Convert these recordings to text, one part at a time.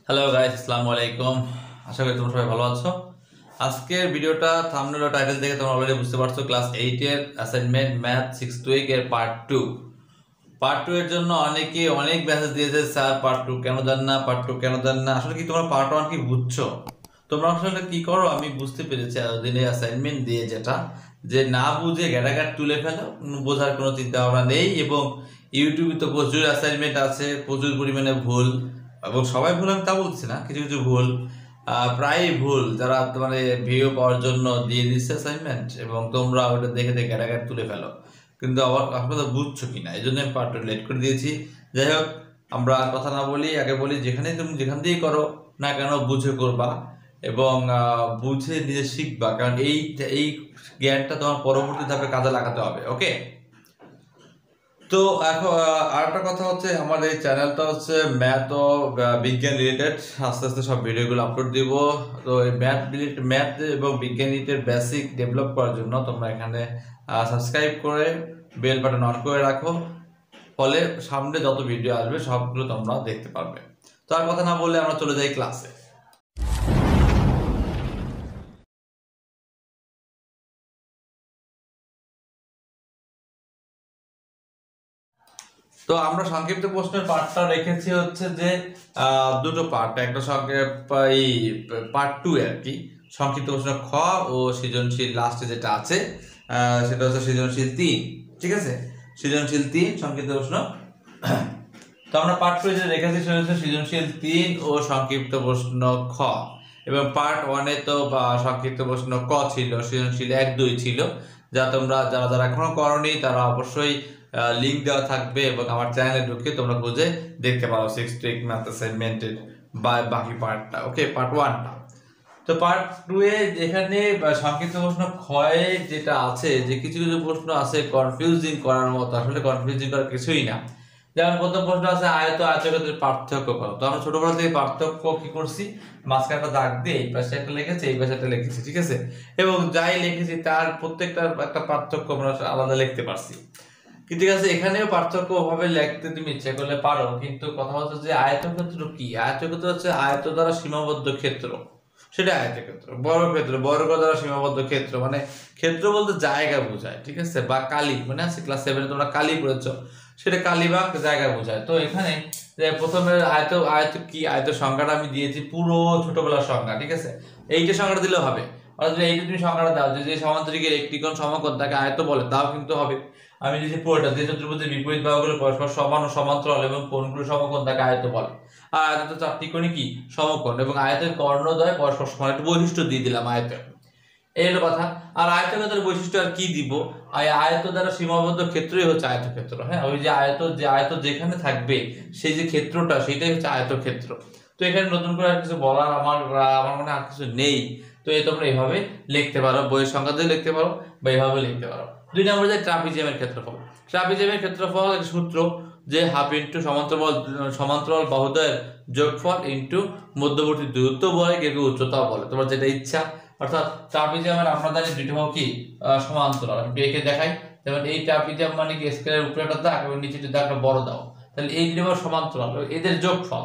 Hello guys, আসসালামু আলাইকুম। আশা করি তোমরা সবাই ভালো আছো। আজকের ভিডিওটা থাম্বনেল ও টাইটেল দেখে তোমরা অলরেডি বুঝতে পারছো, ক্লাস 8 এর অ্যাসাইনমেন্ট ম্যাথ 6 টু 8 এর পার্ট 2 এর জন্য অনেকে অনেক মেসেজ দিয়েছে, স্যার পার্ট 2 কেন দেন না, পার্ট 2 কেন দেন না। আসলে কি তোমরা পার্ট 1 কি বুঝছো? তোমরা আসলে কি করো আমি বুঝতে পেরেছি, এতদিনে অ্যাসাইনমেন্ট দিয়ে যেটা যে না বুঝে ঘেটাঘাট তুলে ফেলো, বোঝার কোনো চিন্তা ভাবনা নেই। এবং ইউটিউবে তো প্রচুর অ্যাসাইনমেন্ট আছে, প্রচুর পরিমাণে ভুল, এবং সবাই ভুল আমি তা বলছি না, কিছু কিছু ভুল প্রায়ই ভুল যারা মানে ভিউ পাওয়ার জন্য দিয়ে দিচ্ছে অ্যাসাইনমেন্ট, এবং তোমরা ওটা দেখে দেখে ঘেটাঘাট তুলে ফেলো, কিন্তু আবার আসলে বুঝছো কিনা, এই জন্য আমি পার্টটা লেট করে দিয়েছি। যাই হোক, আমরা কথা না বলি, আগে বলি যেখানেই তুমি যেখান দিয়েই করো না কেন বুঝে করবা, এবং বুঝে নিজে শিখবা, কারণ এই জ্ঞানটা তোমার পরবর্তী ধাপে কাজে লাগাতে হবে। ওকে, তো এখন আরেকটা কথা হচ্ছে, আমার এই চ্যানেলটা হচ্ছে ম্যাথ ও বিজ্ঞান রিলেটেড। আস্তে আস্তে সব ভিডিওগুলো আপলোড দিব। তো এই ম্যাথ এবং বিজ্ঞান রিলেটেড বেসিক ডেভেলপ করার জন্য তোমরা এখানে সাবস্ক্রাইব করে বেল বাটন অন করে রাখো, ফলে সামনে যত ভিডিও আসবে সবগুলো তোমরা দেখতে পারবে। তো আর কথা না বলে আমরা চলে যাই ক্লাসে। তো আমরা সংক্ষিপ্ত প্রশ্নের পার্টটা রেখেছি হচ্ছে যে দুটো পার্ট, একটা এই পার্ট 2 আর কি, সংক্ষিপ্ত প্রশ্ন খ ও সৃজনশীল লাস্টে যেটা আছে সেটা হচ্ছে সৃজনশীল 3। ঠিক আছে, সৃজনশীল 3 সংক্ষিপ্ত প্রশ্ন। তো আমরা পার্ট 2 যেটা রেখেছি সেটা হচ্ছে সৃজনশীল 3 ও সংক্ষিপ্ত প্রশ্ন খ, এবং পার্ট 1 এ তো সংক্ষিপ্ত প্রশ্ন ক ছিল, সৃজনশীল 1 2 ছিল। যা তোমরা যারা এখনো করোনি তারা অবশ্যই লিংক দেওয়া থাকবে, এবং আমার চ্যানেলে ঢুকে তোমরা খুঁজে দেখতে পারো 6 টু 8 ম্যাথ অ্যাসাইনমেন্টের বাকি পার্টটা। ওকে, পার্ট 1টা। তো পার্ট 2 এ যেখানে সংক্ষিপ্ত প্রশ্ন ক্ষয়ে যেটা আছে, যে কিছু কিছু প্রশ্ন আছে কনফিউজিং করার মতো, আসলে কনফিউজিং করার কিছুই না। যেমন প্রথম প্রশ্ন আছে আয়ত আয়তক্ষেত্রের পার্থক্য করো। তো আমরা ছোটবেলা থেকে পার্থক্য কি করছি, মাঝখানে একটা দাগ দিয়ে এই পাশে একটা লিখেছি, এই পাশে একটা লিখেছি। ঠিক আছে, এবং যাই লিখেছি তার প্রত্যেকটার একটা পার্থক্য আমরা আলাদা লিখতে পারছি। ঠিক আছে, এখানেও পার্থক্য ওভাবে লিখতে তুমি ইচ্ছে করলে পারো, কিন্তু কথা হচ্ছে যে আয়তক্ষেত্র কি? আয়তক্ষেত্র হচ্ছে আয়ত দ্বারা সীমাবদ্ধ ক্ষেত্র, সেটা আয়তক্ষেত্র। বর্গক্ষেত্র বর্গ দ্বারা সীমাবদ্ধ ক্ষেত্র, মানে ক্ষেত্র বলতে জায়গা বোঝায়। ঠিক আছে, বা কালি, মানে আছে ক্লাস 7 তোমরা কালি পড়েছো, সেটা কালি বা জায়গা বোঝায়। তো এখানে যে প্রথমে আয়ত আয়ত কি, আয়ত সংখ্যাটা আমি দিয়েছি পুরো ছোটবেলার সংখ্যা। ঠিক আছে, এইটা সংখ্যাটা দিলেও হবে, অর্থাৎ এইটা তুমি সংখ্যাটা দাও যে সমান্তরিকের একটি কোণ সমকোণ তাকে আয়ত বলে, তাও কিন্তু হবে। আমি যদি পুরোটা যে চতুর্ভুজের বিপরীত বাহুগুলো পরস্পর সমান ও সমান্তরাল এবং কোণগুলো সমকোণ তাকে আয়ত বলে। আর আয়ত চারটি কোণই কি সমকোণ, এবং আয়তের কর্ণদ্বয় পরস্পর সমান, একটা বৈশিষ্ট্য দিয়ে দিলাম আয়তের। এই হলো কথা। আর আয়তক্ষেত্রের বৈশিষ্ট্য আর কি দিব, আয়ত দ্বারা সীমাবদ্ধ ক্ষেত্রই হচ্ছে আয়তক্ষেত্র। হ্যাঁ, ওই যে আয়ত যেখানে থাকবে সেই যে ক্ষেত্রটা, সেটাই হচ্ছে আয়তক্ষেত্র। তো এখানে নতুন করে আর কিছু বলার আমার মনে আর কিছু নেই। তো এই তোমরা এইভাবে লিখতে পারো, বইয়ের সংখ্যা দিয়ে লিখতে পারো বা এইভাবে লিখতে পারো। 2 নম্বরে যে ট্রাপিজিয়ামের ক্ষেত্রফল। ট্রাপিজিয়ামের ক্ষেত্রফল একটা সূত্র, যে হাফ ইন্টু সমান্তরাল বাহুদ্বয়ের যোগফল ইন্টু মধ্যবর্তী দূরত্ব বলে, কেউ উচ্চতা বলে, তোমার যেটা ইচ্ছা। অর্থাৎ ট্রাপিজিয়ামের আমরা জানি দুটো বাহু কি সমান্তরাল। আমি এঁকে দেখাই, যেমন এই ট্রাপিজিয়াম মানে কি স্কেলের উপরে একটা দাগ এবং নিচে একটা দাগ বড় দাও, তাহলে এই দুটো বাহু সমান্তরাল, এদের যোগফল।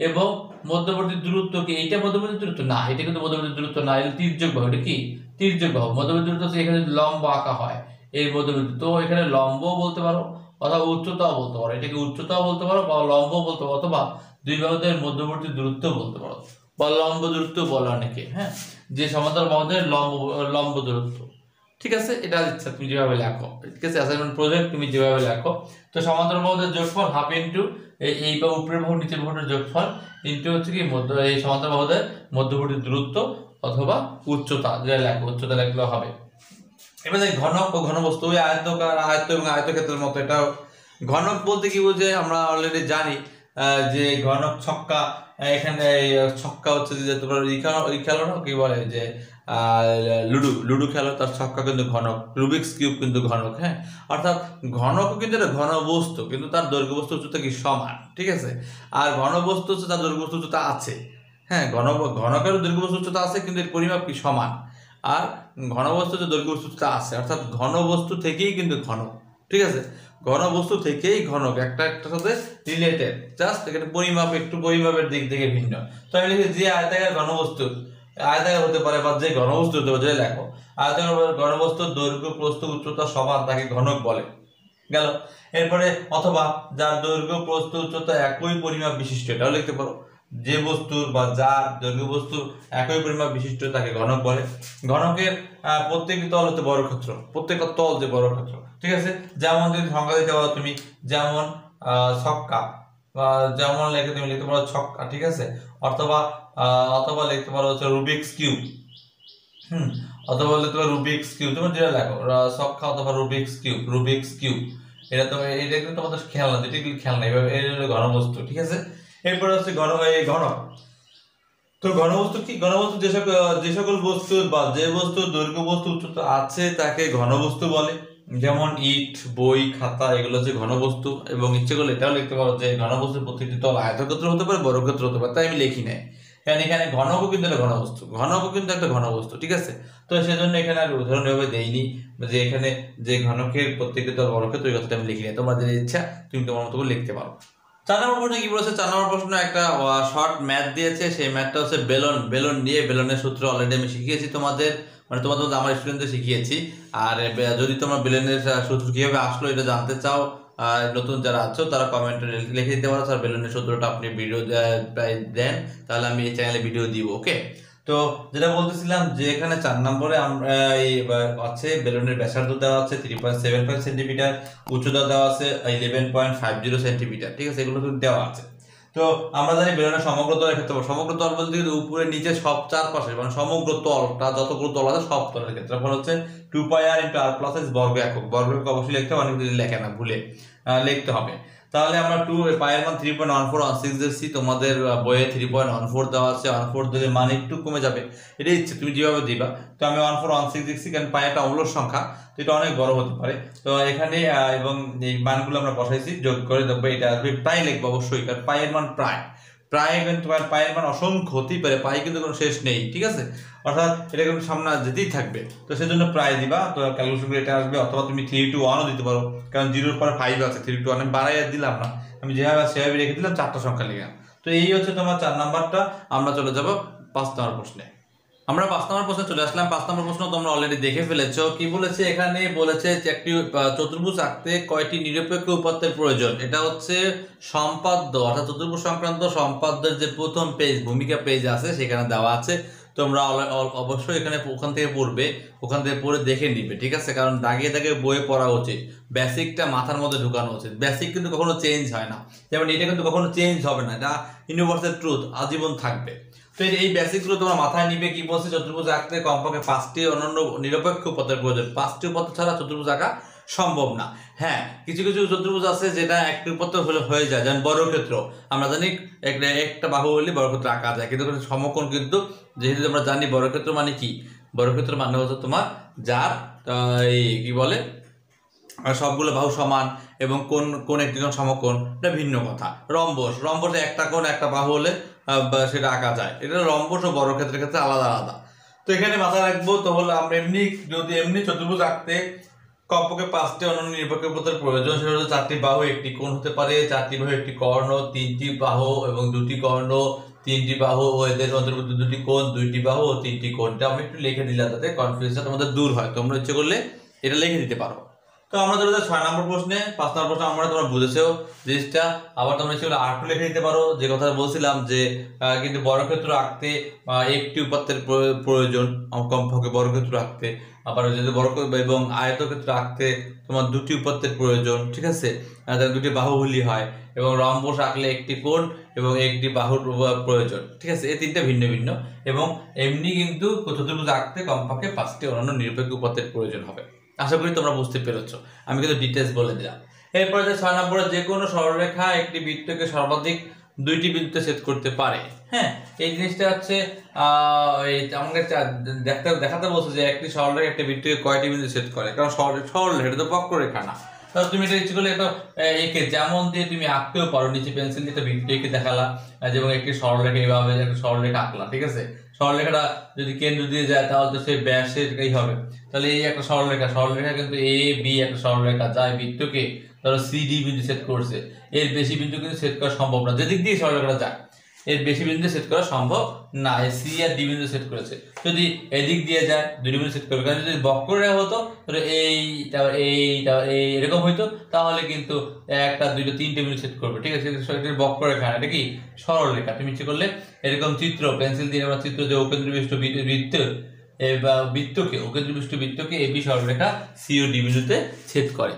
এবং মধ্যবর্তী দূরত্ব কি, এইটা মধ্যবর্তী দূরত্ব না, এটা কিন্তু মধ্যবর্তী দূরত্ব না, এটা তির্যক বাহু। এটা কি তির্যক বাহু? মধ্যবর্তী দূরত্ব এখানে লম্ব আঁকা হয়, এই মধ্যবর্তী, তো এখানে লম্বও বলতে পারো অথবা উচ্চতাও বলতে পারো, এটাকে উচ্চতাও বলতে পারো বা লম্ব বলতে পারো, অথবা দুই বাহুদের মধ্যবর্তী দূরত্ব বলতে পারো, বা লম্ব দূরত্ব বলে অনেকে। হ্যাঁ, যে সমান্তরাল বাহুদের লম্ব দূরত্ব। ঠিক আছে, এটা ইচ্ছা তুমি যেভাবে লেখো। ঠিক আছে, অ্যাসাইনমেন্ট প্রজেক্ট তুমি যেভাবে লেখো। তো সমান্তরাল বাহুদের যোগফল হাফ ইন্টু এই বা উপরের বাহু নিচের বাহুর যোগফল ইন্টু হচ্ছে কি এই সমান্তরাল বাহুদের মধ্যবর্তী দূরত্ব অথবা উচ্চতা, যেটা লেখো উচ্চতা লিখলেও হবে। এবারে ঘনক ও ঘনবস্তু, ওই আয়তকার আয়ত এবং আয়তক্ষেত্রের মতো। এটা ঘনক বলতে কি বোঝে আমরা অলরেডি জানি, যে ঘনক ছক্কা। এখানে ছক্কা হচ্ছে যে তোমরা ওই খেলো না, কি বলে যে লুডু খেলো, তার ছক্কা কিন্তু ঘনক। রুবিক্স কিউব কিন্তু ঘনক। হ্যাঁ, অর্থাৎ ঘনক কিন্তু একটা ঘন বস্তু, কিন্তু তার দৈর্ঘ্য বস্তু উচ্চতা কি সমান। ঠিক আছে, আর ঘনবস্তু হচ্ছে তার দৈর্ঘ্য বস্তু উচ্চতা আছে। হ্যাঁ, ঘনকেরও দৈর্ঘ্য বস্তু উচ্চতা আছে, কিন্তু এর পরিমাপ কি সমান। আর ঘনবস্তু যে দৈর্ঘ্য উচ্চতা আছে, অর্থাৎ ঘনবস্তু থেকেই কিন্তু ঘনক। ঠিক আছে, ঘনবস্তু থেকেই ঘনক একটা একটার সাথে রিলেটেড, জাস্ট এখানে পরিমাপ একটু পরিমাপের দিক থেকে ভিন্ন। তো আমি লিখি যে আয়তাকার ঘনবস্তু, আয়তাকার হতে পারে বা যে ঘনবস্তু হতে পারে, লেখো আয়তাকার ঘনবস্তুর দৈর্ঘ্য প্রস্থ উচ্চতা সমান তাকে ঘনক বলে, গেল। এরপরে অথবা যার দৈর্ঘ্য প্রস্থ উচ্চতা একই পরিমাপ বিশিষ্ট, এটাও লিখতে পারো, যে বস্তুর বা যার দৈর্ঘ্য বস্তুর একই পরিমাপ বিশিষ্ট তাকে ঘনক বলে। ঘনকের প্রত্যেকটি তল হতে বর্গক্ষেত্র, প্রত্যেকটা তল যে বর্গক্ষেত্র, ঠিক আছে। যেমন যদি সংজ্ঞা দিতে পারো তুমি, যেমন ছক্কা, যেমন লিখে তুমি লিখতে পারো ছক্কা, ঠিক আছে। অথবা অথবা লিখতে পারো হচ্ছে রুবিক্স কিউব, অথবা লিখতে পারো রুবিক্স কিউব, তুমি যেটা লেখো ছক্কা অথবা রুবিক্স কিউব, রুবিক্স কিউব, এটা তো এটা কিন্তু তোমাদের খেলনা, এটা কিন্তু খেলনা, এইভাবে এটা হলো ঘনবস্তু, ঠিক আছে। এরপরে হচ্ছে ঘনক। তো ঘনবস্তু কি? ঘনবস্তু যে সকল বস্তু বা যে বস্তুর দৈর্ঘ্য বস্তু উচ্চতা আছে তাকে ঘনবস্তু বলে। যেমন ইট, বই, খাতা, এগুলো হচ্ছে ঘনবস্তু। এবং ইচ্ছে করলে এটাও লিখতে পারো যে ঘনবস্তুর প্রত্যেকটি তল আয়তক্ষেত্র হতে পারে, বর্গক্ষেত্র হতে পারে, তাই আমি লিখি নাই, কারণ এখানে ঘনকও কিন্তু একটা ঘনবস্তু, ঘনকও কিন্তু একটা ঘনবস্তু, ঠিক আছে। তো সেজন্য এখানে আর উদাহরণ এভাবে দেইনি যে এখানে যে ঘনকের প্রত্যেকটি তল বর্গক্ষেত্র, এই কথাটা আমি লিখি নাই, তোমাদের ইচ্ছা তুমি তোমার মতো করে লিখতে পারো। 4 নম্বর প্রশ্ন কি বলেছে? 4 নম্বর প্রশ্ন একটা শর্ট ম্যাথ দিয়েছে, সেই ম্যাথটা হচ্ছে বেলন নিয়ে, বেলনের সূত্র অলরেডি আমি শিখিয়েছি তোমাদের, মানে তোমাদের আমার স্টুডেন্টদের শিখিয়েছি। আর যদি তোমরা বেলনের সূত্র কিভাবে আসলো এটা জানতে চাও, নতুন যারা আছো তারা কমেন্টে লিখে দিতে পারো, আর বেলনের সূত্রটা আপনি ভিডিও দেন, তাহলে আমি এই চ্যানেলে ভিডিও দিব, ওকে। তো যেটা বলতেছিলাম যে এখানে 4 নম্বরে আমরা আছে বেলুনের ব্যাসার্ধ দেওয়া আছে 3.75 সেন্টিমিটার, উচ্চতা দেওয়া আছে 11.50 সেন্টিমিটার, ঠিক আছে, এগুলো কিন্তু দেওয়া আছে। তো আমরা জানি বেলুনের সমগ্র তলের ক্ষেত্রে, সমগ্র তল বলতে কিন্তু উপরে নিচে সব চারপাশে, মানে সমগ্র তলটা যতগুলো তল আছে সব তলের ক্ষেত্রফল হচ্ছে 2πr × r+s বর্গ একক। বর্গ একক অবশ্যই লিখতে হবে, অনেক কিছু লেখে না, ভুলে লিখতে হবে। তাহলে আমরা 2 পায়ের মান 3.1416 দেখছি, তোমাদের বইয়ে 3.14 দেওয়া আছে, 14 দিলে মান একটু কমে যাবে, এটাই ইচ্ছে তুমি যেভাবে দিবা। তো আমি 1416 দেখছি, কারণ পায়ে একটা অম্লর সংখ্যা, তো এটা অনেক বড় হতে পারে। তো এখানে এবং এই মানগুলো আমরা বসাইছি, যোগ করে দেবো, এটা আসবে প্রায় লিখবো অবশ্যই, কারণ পায়ের মান প্রায় কিন্তু পায়ের মান অসংখ্য হতেই পারে, পায়ে কিন্তু কোনো শেষ নেই, ঠিক আছে, অর্থাৎ এটা কিন্তু সামনে যেতেই থাকবে। তো সেজন্য প্রায় দিবা, তো ক্যালকুলেশন করে এটা আসবে। অথবা তুমি 3 to 1ও দিতে পারো, কারণ 0 পরে 5 আছে, 3 to 1 আমি বাড়াই আর দিলাম না, আমি যেভাবে সেভাবে রেখে দিলাম, 4টা সংখ্যা লিখলাম। তো এই হচ্ছে তোমার 4 নাম্বারটা। আমরা চলে যাব 5 নম্বর প্রশ্নে। আমরা 5 নম্বর প্রশ্নে চলে আসলাম। 5 নম্বর প্রশ্ন তোমরা অলরেডি দেখে ফেলেছো। কি বলেছে এখানে? বলেছে যে একটি চতুর্ভুজ আঁকতে কয়টি নিরপেক্ষ উপাত্তের প্রয়োজন। এটা হচ্ছে সম্পাদ্য, অর্থাৎ চতুর্ভুজ সংক্রান্ত সম্পাদ্যের যে প্রথম পেজ, ভূমিকা পেজ আছে, সেখানে দেওয়া আছে। তোমরা অবশ্যই এখানে ওখান থেকে পড়বে, ওখান থেকে পড়ে দেখে নিবে, ঠিক আছে, কারণ দাগিয়ে দাগিয়ে বইয়ে পড়া উচিত, বেসিকটা মাথার মধ্যে ঢুকানো উচিত। বেসিক কিন্তু কখনো চেঞ্জ হয় না, যেমন এটা কিন্তু কখনো চেঞ্জ হবে না, এটা ইউনিভার্সাল ট্রুথ, আজীবন থাকবে। তো এই বেসিকগুলো তোমার মাথায় নিবে। কি বলছে? চতুর্ভুজ আঁকতে কমপক্ষে 5টি অনন্য নিরপেক্ষ উপাত্তের প্রয়োজন। 5টি উপাত্ত ছাড়া চতুর্ভুজ আঁকা সম্ভব না। হ্যাঁ, কিছু কিছু চতুর্ভুজ আছে যেটা একটি উপাত্ত হয়ে যায়, যেমন বর্গক্ষেত্র। আমরা জানি একটা বাহু হলে বর্গক্ষেত্র আঁকা যায়, কিন্তু সমকোণ কিন্তু, যেহেতু আমরা জানি বর্গক্ষেত্র মানে কি, বর্গক্ষেত্র মানে হচ্ছে তোমার যার এই কি বলে সবগুলো বাহু সমান এবং কোন একটি সমকোণ, এটা ভিন্ন কথা। রম্বসে একটা কোণ একটা বাহু হলে সেটা আঁকা যায়, এটা রম্বস ও বর্গক্ষেত্রের ক্ষেত্রে আলাদা আলাদা। তো এখানে মাথায় রাখবো, তাহলে আমরা এমনি চতুর্ভুজ আঁকতে কমপক্ষে 5টি অনন্য নিরপেক্ষ উপাত্তের প্রয়োজন। সেটা হচ্ছে 4টি বাহু, একটি কোণ হতে পারে, 4টি বাহু, একটি কর্ণ, 3টি বাহু এবং 2টি কর্ণ, 3টি বাহু ও এদের অন্তর্ভুক্ত 2টি কোণ, 2টি বাহু ও 3টি কোণটা আমি একটু লিখে দিলাম যাতে কনফিউশনটা তোমাদের দূর হয়। তোমরা ইচ্ছে করলে এটা লিখে দিতে পারো। তো আমরা চলে যাই 6 নম্বর প্রশ্নে। 5 নম্বর প্রশ্ন আমরা তোমরা বুঝেছো জিনিসটা, আবার তোমরা সেগুলো আরেকটু লিখে দিতে পারো। যে কথা বলছিলাম যে কিন্তু বর্গক্ষেত্র আঁকতে একটি উপাত্তের প্রয়োজন, কমপক্ষে বর্গক্ষেত্র আঁকতে, আবার যদি এবং আয়তক্ষেত্র আঁকতে তোমার 2টি উপাত্তের প্রয়োজন, ঠিক আছে, 2টি বাহুগুলি হয়, এবং রম্বস আঁকলে একটি কোণ এবং একটি বাহুর প্রয়োজন, ঠিক আছে, এই 3টা ভিন্ন ভিন্ন। এবং এমনি কিন্তু চতুর্ভুজ আঁকতে কমপক্ষে 5টি অনন্য নিরপেক্ষ উপাত্তের প্রয়োজন হবে। আশা করি তোমরা বুঝতে পেরেছো, আমি কিন্তু ডিটেলস বলে দিলাম। এরপরে 6 নম্বরে, যে কোনো সরলরেখা একটি বৃত্তকে সর্বাধিক 2টি বিন্দুতে ছেদ করতে পারে। হ্যাঁ, এই জিনিসটা হচ্ছে আমাকে দেখাতে বলছে যে একটি সরলরেখা একটি বৃত্তকে কয়টি বিন্দুতে ছেদ করে, কারণ সরলরেখা এটা তো বক্ররেখা না। তাহলে তুমি এটা ইচ্ছে করলে এটা একে যেমন দিয়ে তুমি আঁকতেও পারো, নিচে পেন্সিল দিয়ে একটা বৃত্ত এঁকে দেখালা, এবং একটি সরলরেখা এইভাবে একটা সরলরেখা আঁকলা, ঠিক আছে, সরলরেখাটা যদি কেন্দ্র দিয়ে যায় তাহলে তো সেই ব্যাসের হবে। তাহলে এই একটা সরলরেখা কিন্তু এ বি একটা সরলরেখা, যা বৃত্তকে ধরো সিডি বিন্দু সেট করছে, এর বেশি বিন্দু কিন্তু সেট করা সম্ভব না, যেদিক দিয়ে সরলরেখাটা যায় এর বেশি বিন্দু সেট করা সম্ভব না। সি আর ডি বিন্দু সেট করেছে, যদি এদিক দিয়ে যায় দুই বিন্দু সেট করবে। কারণ যদি বক্ররেখা হতো তাহলে এইটা এরকম হইতো, তাহলে কিন্তু একটা দুইটা তিনটে বিন্দু সেট করবে, ঠিক আছে। বক্ররেখা, এটা কি সরলরেখা। তুমি ইচ্ছে করলে এরকম চিত্র পেন্সিল দিয়ে আমরা চিত্র যে অকেন্দ্রবিষ্ট বৃত্ত বা বৃত্তকে এবি সরলরেখা সি ও ডি বিন্দুতে ছেদ করে।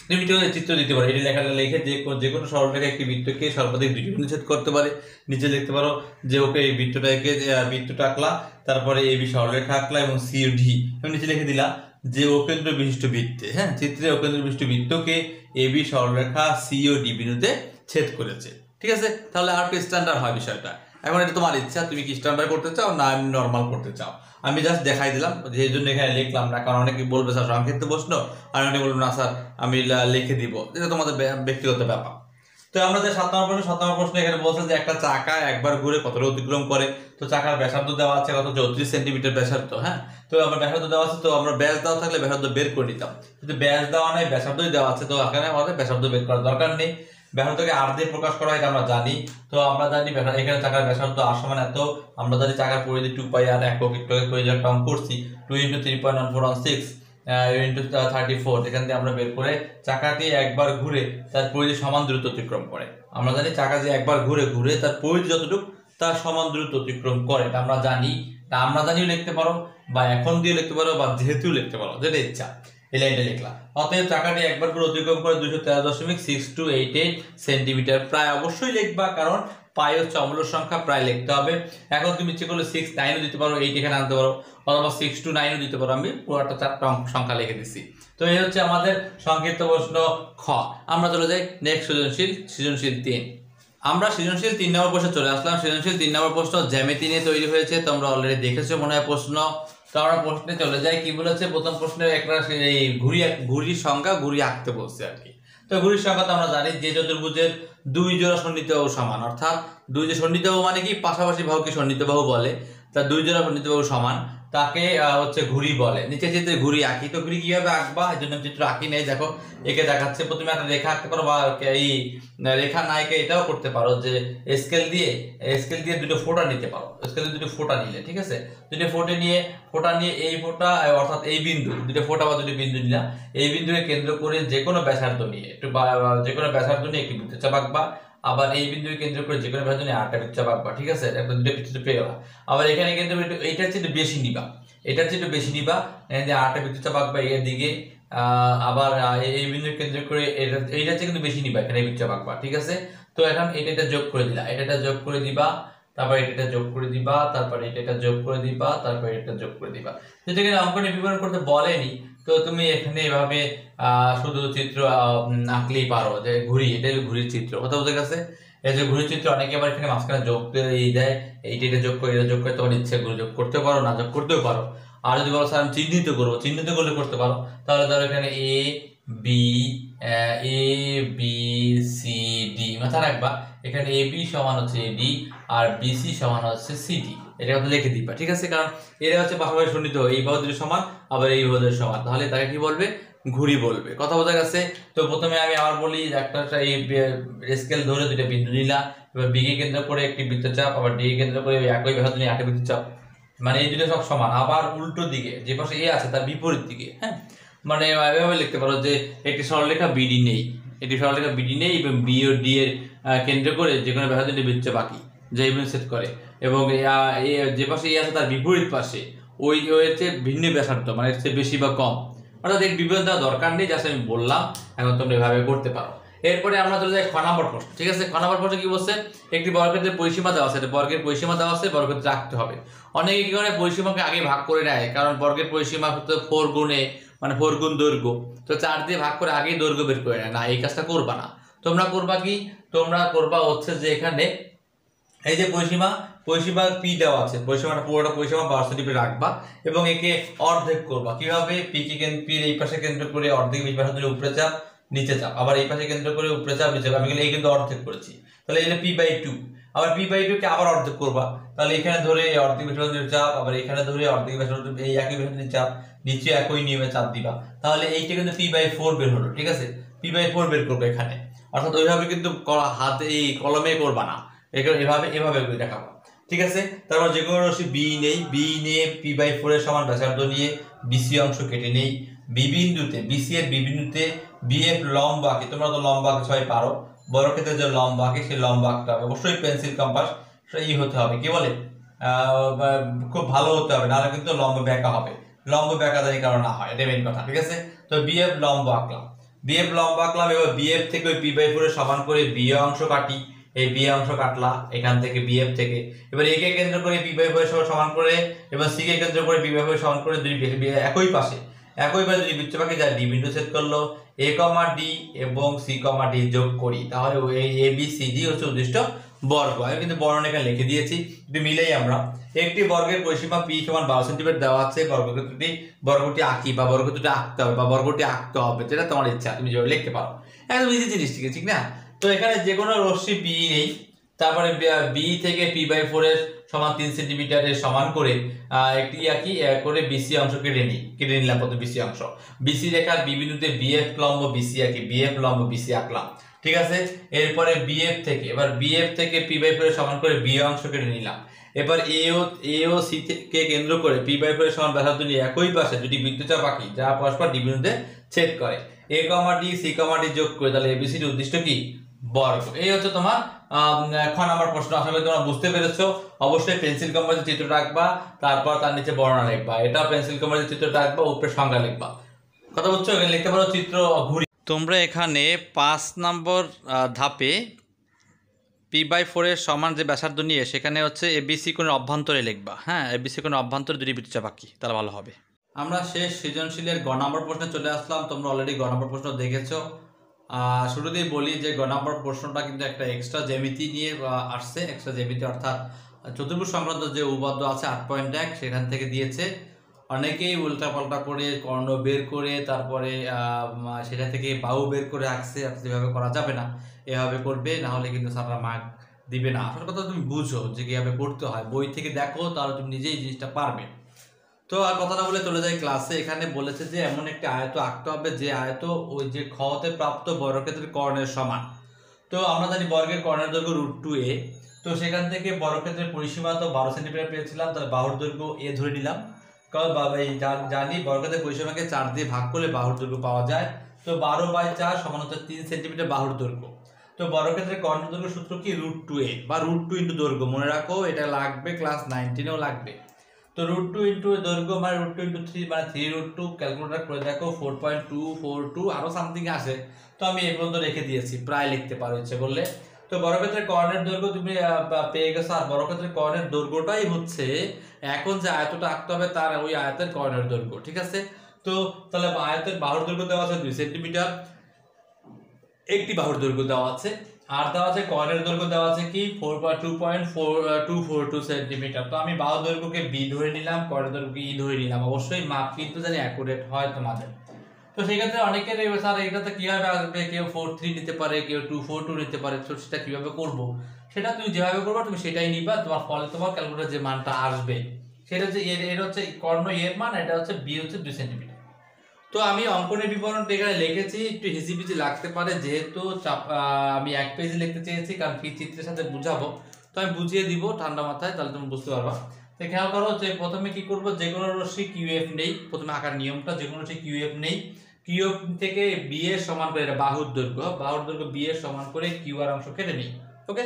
তুমি চিত্র দিতে পারো, এটি লেখাটা লিখে যে কোনো সরলরেখা একটি বৃত্তকে সর্বাধিক দুটি বিন্দু ছেদ করতে পারে। নিচে লিখতে পারো যে ওকে এই বৃত্তটা আঁকলা, তারপরে এবি সরলরেখা আঁকলা এবং সি ও ডি, এবং নিচে লিখে দিলা যে অকেন্দ্র বিশিষ্ট বৃত্তে, হ্যাঁ, চিত্রে অকেন্দ্র বিশিষ্ট বৃত্তকে এবি সরলরেখা সি ও ডি বিন্দুতে ছেদ করেছে, ঠিক আছে। তাহলে আর একটু স্ট্যান্ডার্ড হয় বিষয়টা। এখন এটা তোমার ইচ্ছা, তুমি কি স্ট্যান্ডার্ড করতে চাও না নর্মাল করতে চাও। আমি জাস্ট দেখাই দিলাম, যে জন্য এখানে লিখলাম না, কারণ অনেকে বলবে স্যার সংক্ষিপ্ত প্রশ্ন, আর অনেকে বলবে না স্যার আমি লিখে দিব, এটা তোমাদের ব্যক্তিগত ব্যাপার। তো আমরা যে 7 নম্বর প্রশ্ন এখানে বলছে যে একটা চাকা একবার ঘুরে কতটা অতিক্রম করে। তো চাকার ব্যাসার্ধ দেওয়া আছে কত, 34 সেন্টিমিটার ব্যাসার্ধ, হ্যাঁ। তো আমরা ব্যাসার্ধ দেওয়া আছে, তো আমরা ব্যাস দেওয়া থাকলে ব্যাসার্ধ বের করে নিতাম, কিন্তু ব্যাস দেওয়া নাই, ব্যাসার্ধই দেওয়া আছে, তো এখানে আমাদের ব্যাসার্ধ বের করার দরকার নেই। ব্যাসার্ধকে আর দিয়ে প্রকাশ করা হয়, এটা আমরা জানি। তো আমরা জানি এখানে চাকার ব্যাসার্ধ আর সমান এত, আমরা জানি চাকার পরিধি 2 পাই আর একক, একটু আগে পরিধি টার্ম করছি 2 × 3.1416 × 34, এখান থেকে আমরা বের করে চাকাটি একবার ঘুরে তার পরিধি সমান দূরত্ব অতিক্রম করে। আমরা জানি চাকা যে একবার ঘুরে তার পরিধি যতটুকু তার সমান দূরত্ব অতিক্রম করে, এটা আমরা জানি। আমরা জানিও লিখতে পারো, বা এখন দিয়ে লিখতে পারো, বা যেহেতু লিখতে পারো, যেটা ইচ্ছা। এই লাইনটা লিখলাম, অতএব চাকাটি একবার করে অতিক্রম করে 213.6288 সেন্টিমিটার। প্রায় অবশ্যই লিখবা, কারণ পাই হচ্ছে অমূল্য সংখ্যা, প্রায় লিখতে হবে। এখন তুমি ইচ্ছে করলে 6, 9ও দিতে পারো, 8 এখানে আনতে পারো, অথবা 6 to 9ও দিতে পারো। আমি পুরোটা 4টা সংখ্যা লিখে দিচ্ছি। তো এই হচ্ছে আমাদের সংক্ষিপ্ত প্রশ্ন খ। আমরা চলে যাই নেক্সট সৃজনশীল 3। আমরা সৃজনশীল 3 নম্বর প্রশ্নে চলে আসলাম। সৃজনশীল 3 নম্বর প্রশ্ন জ্যামিতি নিয়ে তৈরি হয়েছে, তোমরা অলরেডি দেখেছো মনে হয় প্রশ্ন। তো আমরা প্রশ্নে চলে যাই, কি বলেছে প্রথম প্রশ্নে একটা ঘুড়ির সংখ্যা, ঘুড়ি আঁকতে বলছে আর কি। তো ঘুড়ির সংখ্যা তো আমরা জানি যে চতুর্ভুজের 2 জোড়া সন্নিহিতবাহু সমান, অর্থাৎ 2 যে সন্নিহিতবাহু মানে কি পাশাপাশি বাহুকে সন্নিহিতবাহু বলে, তার 2 জোড়া সন্নিহিতবাহু সমান, তাকে হচ্ছে ঘুড়ি বলে। নিচে চিত্রে ঘুড়ি আঁকি, তো ঘুড়ি কিভাবে আঁকবা এই জন্য চিত্র আঁকি নেই, দেখো একে দেখাচ্ছে। প্রথমে একটা রেখা আঁকতে পারো, বা এই রেখা না এঁকে এটাও করতে পারো যে স্কেল দিয়ে দুটো ফোঁটা নিতে পারো। স্কেলে দুটো ফোঁটা নিলে, ঠিক আছে, দুটো ফোঁটা নিয়ে এই ফোঁটা অর্থাৎ এই বিন্দু, দুটো ফোঁটা বা দুটো বিন্দু নিলাম, এই বিন্দুকে কেন্দ্র করে যে কোনো ব্যাসার্ধ নিয়ে একটি বৃত্তচাপ আঁকবা। আবার এই বিন্দুকে কেন্দ্র করে যে কোনো ব্যাসার্ধ নিয়ে আরেকটা বৃত্তচাপ আঁকবা, ঠিক আছে, একটা দুটো বৃত্তচাপ পেয়ে গেলা। আবার এখানে কিন্তু এইটার চেয়ে বেশি নিবা, আরেকটা বৃত্তচাপ আঁকবা এর দিকে। আবার এই বিন্দু কেন্দ্র করে এইটা চেয়ে কিন্তু বেশি নিবা, এখানে বৃত্তচাপ আঁকবা, ঠিক আছে। তো এখন এটা যোগ করে দিলা, এটা যোগ করে দিবা, তারপর এটা যোগ করে দিবা, তারপর এটা যোগ করে দিবা, তারপর এটা যোগ করে দিবা। যেটা কিন্তু অঙ্কনে বিবরণ করতে বলেনি, তো তুমি এখানে এভাবে শুধু চিত্র আঁকলেই পারো, যে ঘুড়ি, এটা ঘুড়ির চিত্র, কথা বোঝা গেছে। এই যে ঘুড়ির চিত্র অনেকে আবার এখানে মাঝখানে যোগ দেয়, এইটা যোগ করে তোমার ইচ্ছে করে যোগ করতে পারো, না যোগ করতেও পারো। আর যদি বলো স্যার আমি চিহ্নিত করলে করতে পারো, তাহলে ধরো এখানে এ বি সি ডি মাথা রাখবা। এখানে এ বি সমান হচ্ছে এডি আর বিসি সমান হচ্ছে সিডি, এটা কথা লিখে দিবা, ঠিক আছে। কারণ এরা হচ্ছে পাশাপাশি সন্নিহিত, এই বাহু দুটো সমান আবার এই বাহু দুটো সমান, তাহলে তাকে কি বলবে, ঘুড়ি বলবে, কথা বোঝা গেছে। তো প্রথমে আমি আবার বলি, একটা এই স্কেল ধরে দুটো বিন্দু নিলাম, এবার বি কে কেন্দ্র করে একটি বৃত্তচাপ, আবার ডি কে কেন্দ্র করে একই ব্যাসার্ধ নিয়ে একটা বৃত্তচাপ, মানে এই দুটো সব সমান। আবার উল্টো দিকে যে পাশে এ আছে তার বিপরীত দিকে, হ্যাঁ, মানে এভাবে লিখতে পারো যে একটি সরলরেখা বিডি নেই, এবং বি ও ডি এর কেন্দ্র করে যে কোনো ব্যাসার্ধ নিয়ে বৃত্তচাপ আঁকি, যে সেট করে, এবং যে পাশে এ আছে তার বিপরীত পাশে ওই হচ্ছে ভিন্ন ব্যাসার্ধ, মানে এর চেয়ে বেশি বা কম, অর্থাৎ এই বিবরণ দেওয়ার দরকার নেই, জাস্ট আমি বললাম। এখন তোমরা এভাবে করতে পারো। এরপরে আমরা চলে যাই খ নম্বর প্রশ্ন, ঠিক আছে। খ নম্বর প্রশ্ন কি বলছে, একটি বর্গক্ষেত্রের পরিসীমা দেওয়া আছে, বর্গের পরিসীমা দেওয়া আছে, বর্গক্ষেত্র রাখতে হবে। অনেকে কি করে পরিসীমাকে আগে ভাগ করে নেয়, কারণ বর্গের পরিসীমা হচ্ছে 4 গুণে, মানে 4 গুণ দৈর্ঘ্য, তো 4 দিয়ে ভাগ করে আগেই দৈর্ঘ্য বের করে নেয়। না, এই কাজটা করবা না। তোমরা করবা কি, তোমরা করবা হচ্ছে যে এখানে এই যে পরিসীমা পি দেওয়া আছে, পুরোটা পরিসীমা পার্সেন্টেজে রাখবা এবং একে অর্ধেক করবা। কিভাবে, পির এই পাশে কেন্দ্র করে অর্ধেক উপরে চাপ নিচে চাপ, আবার এই পাশে কেন্দ্র করে উপরে চাপ নিচে চাপ, আমি এই কিন্তু অর্ধেক করেছি, তাহলে এটা পি/2। আবার p/2 কে আবার অর্ধেক করবা, তাহলে এখানে ধরে অর্ধেক ব্যাসার্ধের চাপ, আবার এখানে ধরে অর্ধেক ব্যাসার্ধ, এই একই ব্যাসার্ধের চাপ, নিচে একই নিয়মে চাপ দিবা, তাহলে এইটা কিন্তু p/4 বের হলো। ঠিক আছে, p/4 বের করবে এখানে, অর্থাৎ ওইভাবে কিন্তু হাতে এই কলমে করবা না, এভাবে এভাবে দেখাবো। ঠিক আছে, তারপর যে কোনো রশ্মি বি নেই, বি নিয়ে p/4 এর সমান ব্যাসার্ধ নিয়ে বিসি অংশ কেটে নেই। বি বিন্দুতে, বিসি এর বি বিন্দুতে বিএফ লম্ব আঁকি, তোমরা তো লম্ব আঁকা সবাই পারো, বর্গক্ষেত্রে যে লম্ব আঁকে সেই লম্ব আঁকতে হবে, অবশ্যই পেন্সিল কম্পাস ই হতে হবে, কি বলে খুব ভালো হতে হবে, নাহলে কিন্তু লম্ব ব্যাকা হবে, লম্ব ব্যাকা জানি কারণ না হয়, এটা মেইন কথা। ঠিক আছে, তো বিএফ লম্ব আঁকলাম, বিএফ লম্ব আঁকলাম, এবার বিএফ থেকে ওই p/4 এর সমান করে বি অংশ কাটি, এই বি অংশ কাটলা এখান থেকে বিএফ থেকে, এবার এ কে কেন্দ্র করে p/4 এর সমান করে, এবার সি কে কেন্দ্র করে p/4 এর সমান করে দুই একই পাশে একইভাবে যদি বৃত্তপাকে যায় ডি বিন্দু ছেদ করলো, এ কমা ডি এবং সি কমা ডি যোগ করি, তাহলে এই এ বি সি ডি হচ্ছে উদ্দিষ্ট বর্গ। আমি কিন্তু বর্ণনা এখানে লিখে দিয়েছি, একটু মিলেই আমরা একটি বর্গের পরিসীমা পি সমান 12 সেন্টিমিটার দেওয়া আছে, বর্গটি আঁকি বা বর্গটি আঁকতে হবে বা বর্গটি আঁকতে হবে, যেটা তোমার ইচ্ছা, তুমি যেভাবে লিখতে পারো, একদম ইজি জিনিস। ঠিক না? তো এখানে যে কোনো রশ্মি বি নেই, তারপরে বি থেকে p/4 এর সমান 3 সেন্টিমিটারের সমান করে একটি আঁকি করে বিসি অংশ কেটে নিলাম প্রথমে বিসি অংশ, বিসি রেখার বি বিন্দুতে বিএফ লম্ব বিসি আঁকি, বিএফ লম্ব বিসি আঁকলাম। ঠিক আছে, এরপরে বিএফ থেকে, এবার বিএফ থেকে p/4 এর সমান করে বি অংশ কেটে নিলাম। এবার এ ও সি কে কেন্দ্র করে p/4 এর সমান ব্যাসার্ধ নিয়ে একই পাশে দুটি বৃত্তচাপ আঁকি যা পরস্পর ডি বিন্দুতে ছেদ করে, এ কমা ডি সি কমা ডি যোগ করে, তাহলে এবিসিডি উদ্দিষ্ট কি বর্গ। এই হচ্ছে তোমার খ নাম্বার প্রশ্ন। আশা করি তোমরা বুঝতে পেরেছো। অবশ্যই পেন্সিল কম্পাসের চিত্রটা আঁকবা, তারপর তার নিচে বর্ণনা লিখবা, এটা পেন্সিল কম্পাসের চিত্রটা আঁকবা, উপরে সংজ্ঞা লিখবা। কথা বুঝছো? এখানে লিখতে পারো চিত্র ঘুরি। তোমরা এখানে 5 নম্বর ধাপে p/4 এর সমান যে ব্যাসার্ধ নিয়ে সেখানে হচ্ছে এবিসি কোণের অভ্যন্তরে লিখবা। হ্যাঁ, এবিসি কোণের অভ্যন্তরে দুটি বৃত্তচাপ আঁকি, তাহলে ভালো হবে। আমরা শেষ সৃজনশীলের গ নম্বর প্রশ্নে চলে আসলাম। তোমরা অলরেডি গ নম্বর প্রশ্ন দেখেছো। শুরুতেই বলি যে গ নম্বর প্রশ্নটা কিন্তু একটা এক্সট্রা জ্যামিতি নিয়ে আসছে। এক্সট্রা জ্যামিতি অর্থাৎ চতুর্ভুজ সংক্রান্ত যে উপপাদ্য আছে 8.1 সেখান থেকে দিয়েছে। অনেকেই উল্টাপাল্টা করে কর্ণ বের করে তারপরে সেটা থেকে বাহু বের করে আঁকছে, যেভাবে করা যাবে না, এভাবে করবে, না হলে কিন্তু স্যাররা মার্ক দিবে না। আসল কথা তুমি বুঝো যে কীভাবে করতে হয়, বই থেকে দেখো, তাহলে তুমি নিজেই জিনিসটা পারবে। তো আর কথা না বলে চলে যাই ক্লাসে। এখানে বলেছে যে এমন একটি আয়ত আঁকতে হবে যে আয়ত ওই যে খতে প্রাপ্ত বর্গক্ষেত্রের কর্ণের সমান। তো আমরা জানি বর্গের কর্ণের দৈর্ঘ্য √2a, তো সেখান থেকে বর্গক্ষেত্রের পরিসীমা তো 12 সেন্টিমিটার পেয়েছিলাম, তাহলে বাহুর দৈর্ঘ্য এ ধরে নিলাম, কারণ জানি বর্গক্ষেত্রের পরিসীমাকে 4 দিয়ে ভাগ করলে বাহুর দৈর্ঘ্য পাওয়া যায়। তো 12/4 সমান হচ্ছে 3 সেন্টিমিটার বাহুর দৈর্ঘ্য। তো বর্গক্ষেত্রের কর্ণের দৈর্ঘ্য সূত্র কি √2a বা √2 ইন্টু দৈর্ঘ্য, মনে রাখো এটা লাগবে, ক্লাস 19-এও লাগবে। তো √2 ইন্টু দৈর্ঘ্য মানে √2 ইন্টু 3 মানে 3√2, ক্যালকুলেটর করে দেখো 4.242 আরো সামথিং আসে, তো আমি এই পর্যন্ত রেখে দিয়েছি, প্রায় লিখতে পারো ইচ্ছে করলে। তো বর্গক্ষেত্রের কর্ণের দৈর্ঘ্য তুমি পেয়ে গেছো, আর বর্গক্ষেত্রের কর্ণের দৈর্ঘ্যটাই হচ্ছে এখন যে আয়তটা আঁকতে হবে তার ওই আয়তের কর্ণের দৈর্ঘ্য। ঠিক আছে, তো তাহলে আয়তের বাহুর দৈর্ঘ্য দেওয়া আছে 2 সেন্টিমিটার, একটি বাহুর দৈর্ঘ্য দেওয়া আছে, আর দেওয়া আছে কর্ণের দৈর্ঘ্য দেওয়া আছে কি 2.4242 সেন্টিমিটার। তো আমি বাহুর দৈর্ঘ্যকে বি ধরে নিলাম, কর্ণের দৈর্ঘ্যকে ই ধরে নিলাম। অবশ্যই মাপ কিন্তু জানি অ্যাকুরেট হয় তোমাদের। তো সেই ক্ষেত্রে অনেকের স্যার এটাতে কিভাবে আসবে, কেউ 4.3 নিতে পারে, কেউ 2.42 নিতে পারে, তো সেটা কিভাবে করবো, সেটা তুমি যেভাবে করবে তুমি সেটাই নিবা, তোমার ফলে তোমার ক্যালকুলেটর যে মানটা আসবে সেটা হচ্ছে এর হচ্ছে কর্ণ এর মান, এটা হচ্ছে বি হচ্ছে 2 সেন্টিমিটার। তো আমি অঙ্কনের বিবরণটা এখানে লিখেছি, একটু হিজিবিজি লাগতে পারে যেহেতু আমি এক পেজে লিখতে চেয়েছি, কারণ কি চিত্রের সাথে বুঝাবো, তো আমি বুঝিয়ে দিব ঠান্ডা মাথায়, তাহলে তুমি বুঝতে পারবা। তো খেয়াল করো যে প্রথমে কি করবো, যে কোনো রশ্মি কিউএফ নেই, প্রথমে আঁকার নিয়মটা, যে কোনো রশ্মি কিউএফ নেই, কিউএফ থেকে বি এর সমান করে, এটা বাহুর দৈর্ঘ্য বি এর সমান করে কিউআর অংশ কেটে নিই। ওকে,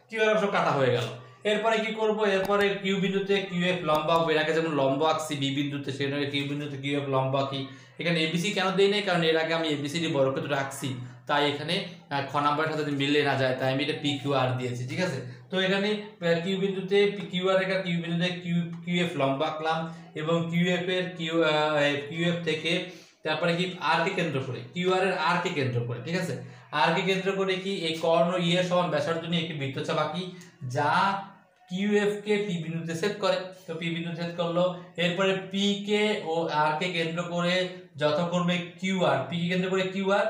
কিউআর অংশ কাটা হয়ে গেল। এরপরে কি করব, এরপরে কিউ বিন্দুতে কিউএফ লম্ব আঁকবো, এর আগে যেমন লম্ব আঁকছি বি বিন্দুতে, সেখানে কিউ বিন্দুতে কিউএফ লম্ব আঁকি। এখানে এবিসি কেন দেই নাই, কারণ এর আগে আমি এবিসিডি বর্গক্ষেত্র আঁকছি, তাই এখানে খ নাম্বারের সাথে মিললে না যায়, তাই আমি এটা পি কিউ আর দিয়েছি। ঠিক আছে, তো এখানে কিউ বিন্দুতে কিউ আর রেখা, কিউ বিন্দুতে কিউএফ লম্ব আঁকলাম, এবং কিউএফ এর কিউএফ থেকে তারপরে কি আর কে কেন্দ্র করে, কিউ আর এর আর কে কেন্দ্র করে, ঠিক আছে, আর কে কেন্দ্র করে কি এই কর্ণ ই এর সমান ব্যাসার্ধ নিয়ে একটি বৃত্তচাপ আঁকি যা কিউএফ কে পি বিন্দুতে ছেদ করে। তো পি বিন্দুতে ছেদ করলো, এরপরে পি কে ও আর কে কেন্দ্র করে যথাক্রমে কিউ আর, পি কে কেন্দ্র করে কিউ আর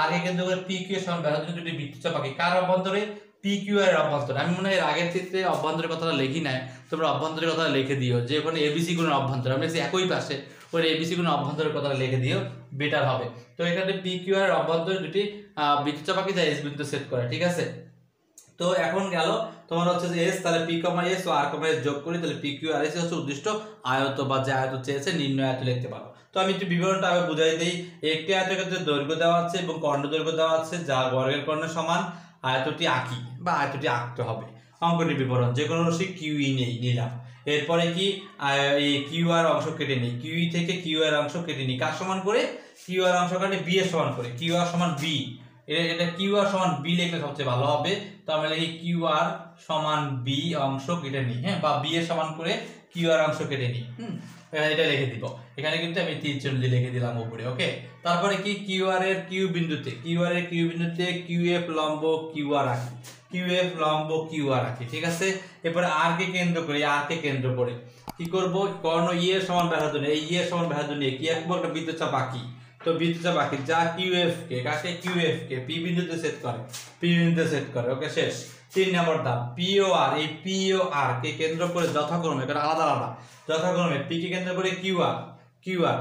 আর কে কেন্দ্র করে পি কে সমান ব্যাসার্ধ দুটি বৃত্তচাপ আঁকি, কার অভ্যন্তরে, পি কিউ আর অভ্যন্তর। আমি মনে হয় এর আগের ক্ষেত্রে অভ্যন্তরের কথাটা লিখি নাই, তোমরা অভ্যন্তরের কথা লিখে দিও, যে ওখানে এবিসি গুণের অভ্যন্তর আমি একই পাশে ওই এবিসি গুণের অভ্যন্তরের কথাটা লিখে দিও, বেটার হবে। তো এখানে পি কিউ আর অভ্যন্তর দুটি বিদ্যুৎ চাপাকে যা এস বিন্দু সেট করে, ঠিক আছে। তো এখন গেল তোমার হচ্ছে যে এস, তাহলে পি কমা এস ও আর কমা এস যোগ করি, তাহলে পি কিউ আর এস হচ্ছে উদ্দিষ্ট আয়ত বা যে আয়ত চেয়েছে নির্ণয় আয়ত লিখতে পারো। তো আমি একটু বিবরণটা আগে বুঝাই দিই। একটি আয়তের ক্ষেত্রে দৈর্ঘ্য দেওয়া আছে এবং কর্ণ দৈর্ঘ্য দেওয়া আছে, যা বর্গের কর্ণের সমান। আয়তটি আঁকি বা আয়তটি আঁকতে হবে। অঙ্কটি বিবরণ, যে কোনো রশ্মি কিউই নিলাম। এরপরে কি এই কিউ আর অংশ কেটে নিই, কিউই থেকে কিউ আর অংশ কেটে নিই, কার সমান করে? কিউ আর অংশ কাটে বি এর সমান করে, কিউ আর সমান বি। এটা কিউ আর সমান বি লিখলে সবচেয়ে ভালো হবে। তো আমরা লিখি কিউ আর সমান বি অংশ কেটে নিই, হ্যাঁ, বা বি এর সমান করে কিউ আর অংশ কেটে নিই। এটা লিখে দিব। এখানে কিন্তু আমি তীর চিহ্ন দিয়ে লিখে দিলাম উপরে, ওকে। তারপরে কি কিউ আর এর কিউ বিন্দুতে কিউ এফ লম্ব কিউ আর রাখি, কিউ এফ লম্ব কিউ আর রাখি, ঠিক আছে। এরপরে আর কে কেন্দ্র করে, আর কে কেন্দ্র করে কি করব? কর্ণ ই এর সমান ব্যাসার্ধ নিয়ে, এই ই এর সমান ব্যাসার্ধ নিয়ে কি আঁকবো? একটা বৃত্তচাপ আঁকি। তো বৃত্তচাপ আঁকি যা কিউ এফ কে, কাকে? কিউ এফ কে পি বিন্দুতে সেট করে, পি বিন্দুতে সেট করে, ওকে, শেষ। 3 নম্বর ধাপ, পিও আর, এই পিও আর কে কেন্দ্র করে যথাক্রমে, এটা আলাদা আলাদা, যথাক্রমে পি কে কেন্দ্র করে কিউ আর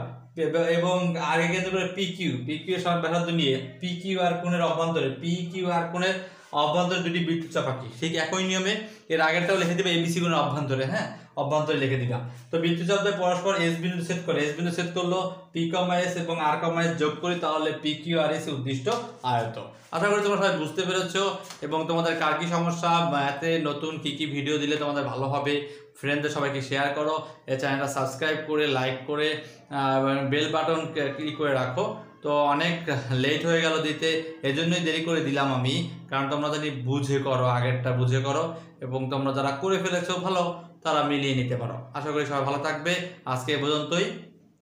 এবং আর কে কেন্দ্র করে পি কিউ এর সমান ব্যাসার্ধ নিয়ে পি কিউ আর কোণের অভ্যন্তরে, পি কিউ আর কোণের অভ্যন্তরে দুটি বৃত্তচাপ আঁকি। ঠিক একই নিয়মে এর আগেরটাও লিখে দিবে এবিসি কোণের অভ্যন্তরে, হ্যাঁ, অভ্যন্তরে লিখে দিলাম। তো বৃত্তচাপ পরস্পর এস বিন্দু সেট করে, এস বিন্দু সেট করলো পি কমা এস এবং আর কমা এস যোগ করি, তাহলে পি কিউ আর এস উদ্দিষ্ট আয়ত। আশা করি তোমরা সবাই বুঝতে পেরেছো। এবং তোমাদের কার কি সমস্যা, ম্যাথে নতুন কি কি ভিডিও দিলে তোমাদের ভালো হবে, ফ্রেন্ডদের সবাইকে শেয়ার করো, এই চ্যানেলটা সাবস্ক্রাইব করে লাইক করে বেল বাটন ক্লিক করে রাখো। তো অনেক লেট হয়ে গেল দিতে, এজন্যই দেরি করে দিলাম আমি, কারণ তোমরা যদি বুঝে করো, আগেরটা বুঝে করো, এবং তোমরা যারা করে ফেলেছো ভালো, তারা মিলিয়ে নিতে পারো। আশা করি সবাই ভালো থাকবে। আজকে এ পর্যন্তই।